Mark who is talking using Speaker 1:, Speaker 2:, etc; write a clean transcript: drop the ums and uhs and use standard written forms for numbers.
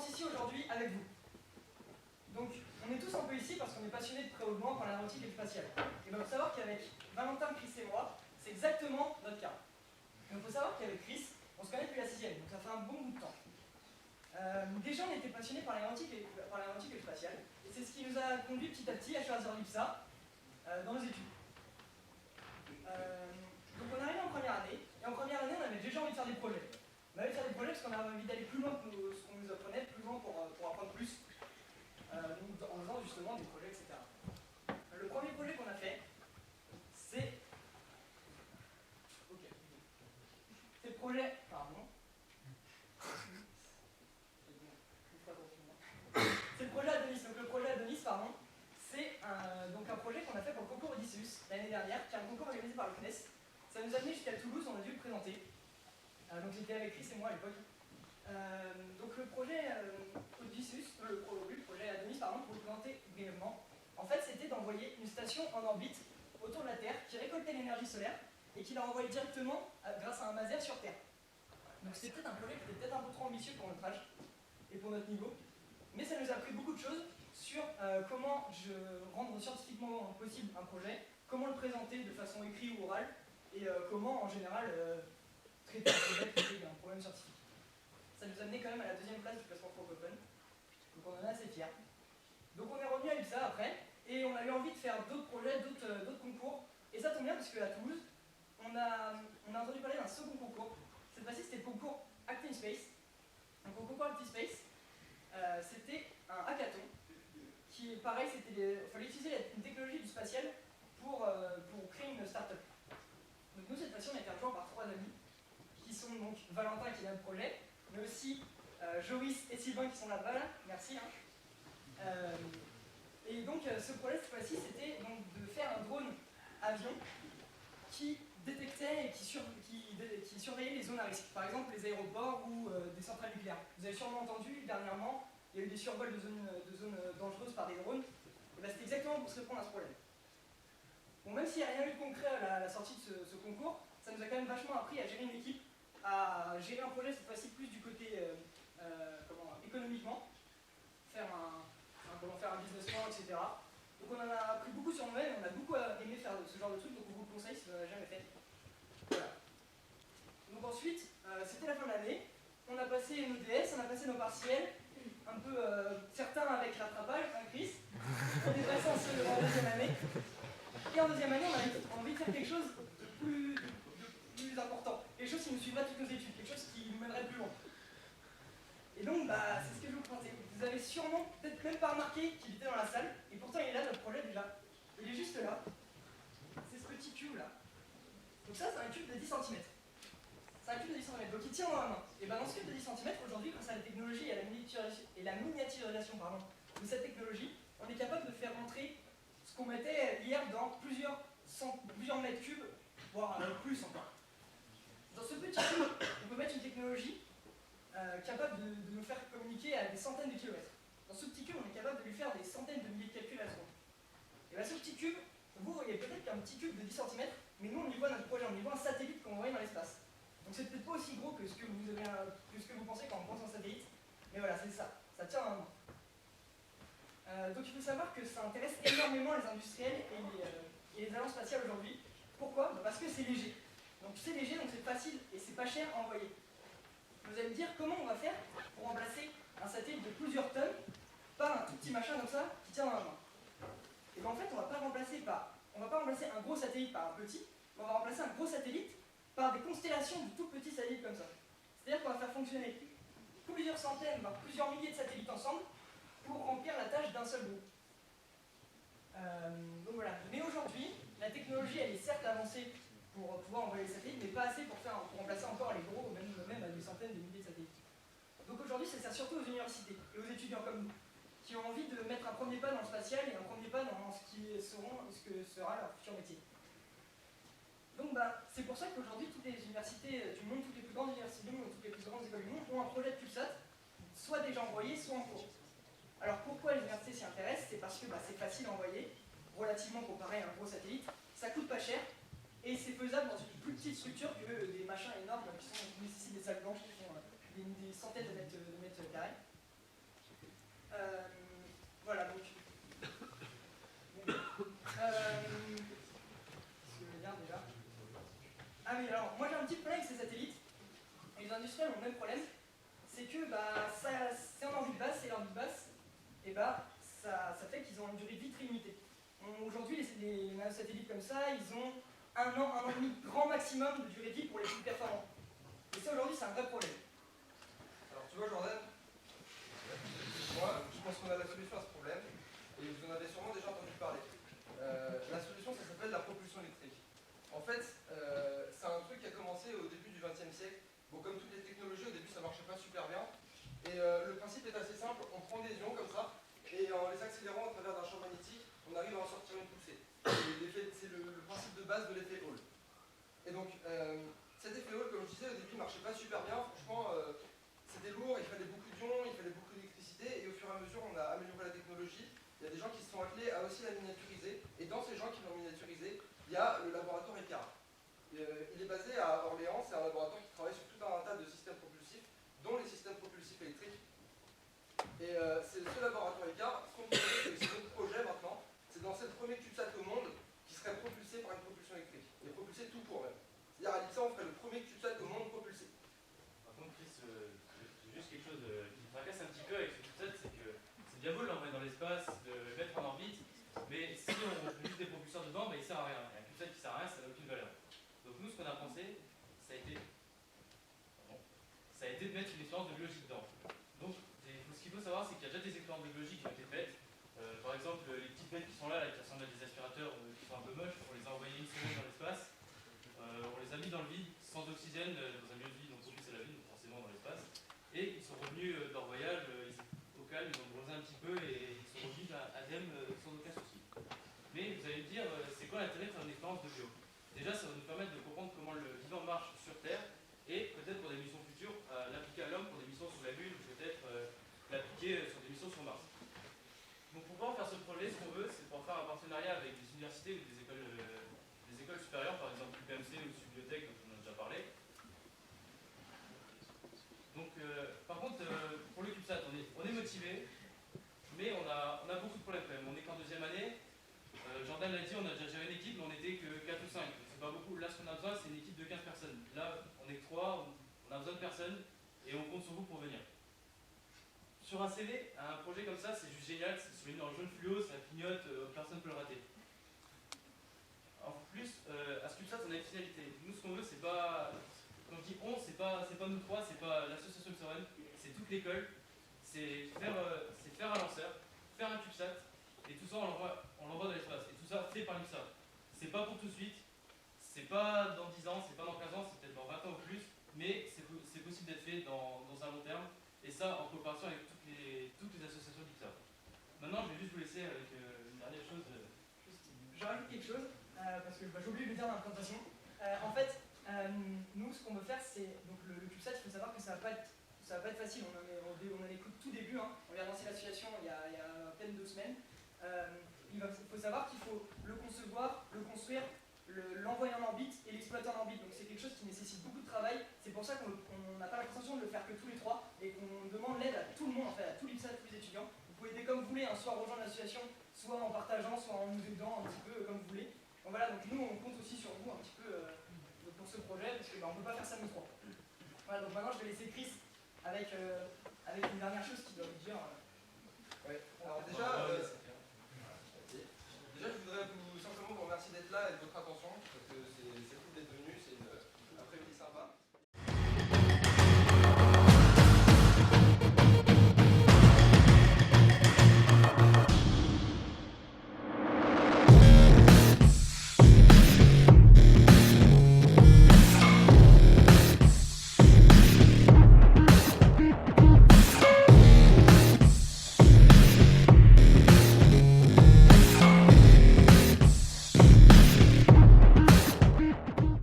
Speaker 1: commence ici aujourd'hui avec vous. Donc, on est tous un peu ici parce qu'on est passionnés de près ou de loin par l'aéronautique et le spatial. Et bien, il faut savoir qu'avec Valentin, Chris et moi, c'est exactement notre cas. Il faut savoir qu'avec Chris, on se connaît depuis la 6e, donc ça fait un bon bout de temps. Déjà, on était passionnés par l'aéronautique et le spatial, et c'est ce qui nous a conduit petit à petit à choisir l'IPSA dans nos études. Donc, on arrive en première année, et en première année, on avait déjà envie de faire des projets. On avait envie de faire des projets parce qu'on avait envie d'aller plus loin que ce qu'on nous apprenait, plus loin pour apprendre plus, en faisant justement des projets, etc. Le premier projet qu'on a fait, c'est. Ok. C'est le projet. Pardon. C'est le projet Adonis. Donc le projet Adonis, pardon, c'est un projet qu'on a fait pour le concours Odysseus l'année dernière, qui est un concours organisé par le CNES. Ça nous a amené jusqu'à Toulouse, on a dû le présenter. Donc j'étais avec Chris et moi à l'époque. Donc le projet Odysseus, le projet Adonis, pardon, pour le présenter brièvement, en fait c'était d'envoyer une station en orbite autour de la Terre qui récoltait l'énergie solaire et qui la renvoyait directement grâce à un laser sur Terre. Donc c'était peut-être un projet qui était peut-être un peu trop ambitieux pour notre âge et pour notre niveau, mais ça nous a appris beaucoup de choses sur comment rendre scientifiquement possible un projet, comment le présenter de façon écrite ou orale, et comment en général traiter un projet qui est un problème scientifique. Ça nous a amené quand même à la 2e place du classement francophone, donc on en est assez fiers. Donc on est revenu à l'IPSA après, et on a eu envie de faire d'autres projets, d'autres concours, et ça tombe bien parce qu'à Toulouse, on a entendu parler d'un second concours. Cette fois-ci c'était le concours ActinSpace. Donc au concours ActinSpace, c'était un hackathon, qui est pareil, il fallait utiliser une technologie du spatial pour créer une start-up. Donc nous cette fois-ci on a été rejoints par 3 amis, qui sont donc Valentin qui est dans le projet, mais aussi Joris et Sylvain qui sont là-bas, là. Merci. Et donc ce projet cette fois-ci c'était donc de faire un drone avion qui détectait et qui surveillait les zones à risque, par exemple les aéroports ou des centrales nucléaires. Vous avez sûrement entendu dernièrement, il y a eu des survols de zones dangereuses par des drones, et bien c'était exactement pour se répondre à ce problème. Bon, même s'il n'y a rien eu de concret à la sortie de ce concours, ça nous a quand même vachement appris à gérer une équipe, à gérer un projet cette fois-ci plus du côté économiquement, faire un business plan, etc. Donc on en a appris beaucoup sur nous-mêmes, on a beaucoup aimé faire ce genre de trucs, donc on vous le conseille si vous n'en avez jamais fait. Voilà. Donc ensuite, c'était la fin de l'année, on a passé nos DS, on a passé nos partiels, un peu certains avec rattrapage, un Chris, on est passé en 2e année. Et en 2e année, on a envie de faire quelque chose de plus important, quelque chose qui nous suivra toutes nos études, quelque chose qui nous mènerait plus loin. Et donc, c'est ce que je vous présente. Vous avez sûrement peut-être même pas remarqué qu'il était dans la salle, et pourtant il est là, notre projet déjà. Il est juste là. C'est ce petit cube là. Donc ça, c'est un cube de 10 cm. C'est un cube de 10 cm, donc il tient dans la main. Et dans ce cube de 10 cm, aujourd'hui, grâce à la technologie et à la miniaturisation de cette technologie, on est capable de faire rentrer ce qu'on mettait hier dans plusieurs mètres cubes, voire plus encore. Dans ce petit cube, on peut mettre une technologie capable de nous faire communiquer à des centaines de kilomètres. Dans ce petit cube, on est capable de lui faire des centaines de milliers de calculs à la seconde. Et bien ce petit cube, vous voyez peut-être qu'un petit cube de 10 cm, mais nous on y voit notre projet, on y voit un satellite qu'on envoie dans l'espace. Donc c'est peut-être pas aussi gros que ce que vous pensez quand on pense en satellite, mais voilà, c'est ça tient dans la main. Donc il faut savoir que ça intéresse énormément les industriels et les agences spatiales aujourd'hui. Pourquoi? Parce que c'est léger. Donc c'est léger, donc c'est facile et c'est pas cher à envoyer. Vous allez me dire comment on va faire pour remplacer un satellite de plusieurs tonnes par un tout petit machin comme ça qui tient dans la main. Et bien en fait on va pas remplacer un gros satellite par un petit, mais on va remplacer un gros satellite par des constellations de tout petits satellites comme ça. C'est-à-dire qu'on va faire fonctionner plusieurs centaines, voire plusieurs milliers de satellites ensemble pour remplir la tâche d'un seul groupe. Donc voilà. Mais aujourd'hui, la technologie elle est certes avancée pour pouvoir envoyer les satellites, mais pas assez pour remplacer encore les gros, même à des centaines de milliers de satellites. Donc aujourd'hui, ça sert surtout aux universités et aux étudiants comme nous, qui ont envie de mettre un premier pas dans le spatial et un premier pas dans ce que sera leur futur métier. Donc c'est pour ça qu'aujourd'hui, toutes les universités du monde, toutes les plus grandes universités du monde, toutes les plus grandes écoles du monde ont un projet de CubeSat, soit déjà envoyé, soit en cours. Alors pourquoi les universités s'y intéressent? C'est parce que c'est facile à envoyer, relativement comparé à un gros satellite, ça coûte pas cher, et c'est faisable dans une plus petite structure que des machins énormes qui nécessitent des salles blanches qui font des centaines de mètres carrés. nanosatellites comme ça, ils ont 1 an et demi, grand maximum de durée de vie pour les plus performants. Et ça aujourd'hui c'est un vrai problème.
Speaker 2: Alors tu vois Jordan, moi je pense qu'on a la solution à ce problème, et vous en avez sûrement déjà entendu parler. La solution ça s'appelle la propulsion électrique. En fait, c'est un truc qui a commencé au début du XXe siècle. Bon, comme toutes les technologies, au début ça marchait pas super bien. Et le principe est assez simple, on prend des ions comme ça, et en les accélérant au travers d'un champ magnétique, on arrive à en sortir une poussée. C'est le principe de base de l'effet Hall. Et donc, cet effet Hall, comme je disais, au début il marchait pas super bien, franchement, c'était lourd, il fallait beaucoup d'ions, il fallait beaucoup d'électricité, et au fur et à mesure on a amélioré la technologie. Il y a des gens qui se sont attelés à aussi la miniaturiser, et dans ces gens qui l'ont miniaturisé, il y a le laboratoire ECAR. Il est basé à Orléans, c'est un laboratoire qui travaille sur tout un tas de systèmes propulsifs, dont les systèmes propulsifs électriques. Et c'est ce laboratoire ECAR, ce qu'on peut dire, c'est notre projet maintenant, c'est de lancer le premier CubeSat au monde qui serait propulsé par une propulsion électrique, et propulsé tout court même. C'est-à-dire à l'IPSA, on ferait le premier CubeSat au monde propulsé.
Speaker 3: Par contre, Chris, j'ai juste quelque chose qui me tracasse un petit peu avec ce CubeSat, c'est que c'est bien beau de l'envoyer dans l'espace, de le mettre en orbite, mais si on met juste des propulseurs dedans, bah, il sert à rien. Et un CubeSat qui sert à rien, ça n'a aucune valeur. Donc nous, ce qu'on a pensé, ça a été de mettre une expérience de biologie dedans. Donc, ce qu'il faut savoir, c'est qu'il y a déjà des expériences de biologie qui ont été faites. Par exemple, les petites bêtes qui sont là, qui ressemblent à des aspirateurs qui sont un peu moches, on les a envoyées une semaine dans l'espace. On les a mis dans le vide, sans oxygène, dans un milieu de vide, donc c'est la vie, donc forcément dans l'espace. Et ils sont revenus de leur voyage, au calme, ils ont bronzé un petit peu et ils sont revenus à Dem sans aucun souci. Mais vous allez me dire, c'est quoi l'intérêt de faire une expérience de bio? Déjà, ça va nous permettre de comprendre comment le vivant marche sur Terre et peut-être pour des missions futures, l'appliquer à l'homme pour des missions sur la Lune, peut-être l'appliquer sur des missions sur Mars. Donc pour pouvoir faire ce projet, ce qu'on veut, c'est pour faire un partenariat avec des universités ou des écoles supérieures, par exemple l'UPMC ou Subbiotech, dont on a déjà parlé. Donc par contre, pour le CubeSat, on est motivé, mais on a beaucoup de problèmes quand même. On est qu'en deuxième année. Jordan l'a dit, on a déjà géré une équipe, mais on n'était que 4 ou 5. C'est pas beaucoup. Là, ce qu'on a besoin, c'est une équipe de 15 personnes. Là, on est que 3, on a besoin de personnes, et on compte sur vous pour venir. Sur un CV, un projet comme ça, c'est juste génial, c'est souligné en jaune fluo, ça clignote, personne ne peut le rater. En plus, à ce CubeSat, on a une finalité. Nous, ce qu'on veut, c'est pas. Quand je dis on, c'est pas nous trois, c'est pas l'association Xoren, c'est toute l'école. C'est faire un lanceur, faire un CubeSat, et tout ça, on l'envoie dans l'espace. Et tout ça fait par l'IPSA. C'est pas pour tout de suite, c'est pas dans 10 ans, c'est pas dans 15 ans, c'est peut-être dans 20 ans ou plus, mais c'est possible d'être fait dans un long terme, et ça en coopération avec toutes les associations d'IPSA. Maintenant, je vais juste vous laisser avec une dernière chose.
Speaker 1: Je rajoute quelque chose, parce que j'ai oublié de le dire dans la présentation. En fait, nous, ce qu'on veut faire, c'est. Donc, le CubeSat, il faut savoir que ça va pas être facile. On en est qu'au tout début. Hein. On vient de lancer l'association il y a à peine 2 semaines. Il faut savoir qu'il faut le concevoir, le construire, l'envoyer en orbite et l'exploiter en orbite. Donc, c'est quelque chose qui nécessite beaucoup de travail. C'est pour ça qu'on n'a pas l'intention de le faire que tous les 3 et qu'on demande l'aide à tout le monde, en fait, à tous les tous les étudiants. Vous pouvez aider comme vous voulez, hein, soit rejoindre l'association, soit en partageant, soit en nous aidant un petit peu comme vous voulez. Donc voilà, donc nous on compte aussi sur vous un petit peu pour ce projet, parce qu'on ne peut pas faire ça nous 3. Voilà, donc maintenant je vais laisser Chris avec une dernière chose qu'il doit vous dire.
Speaker 2: Ouais, alors déjà,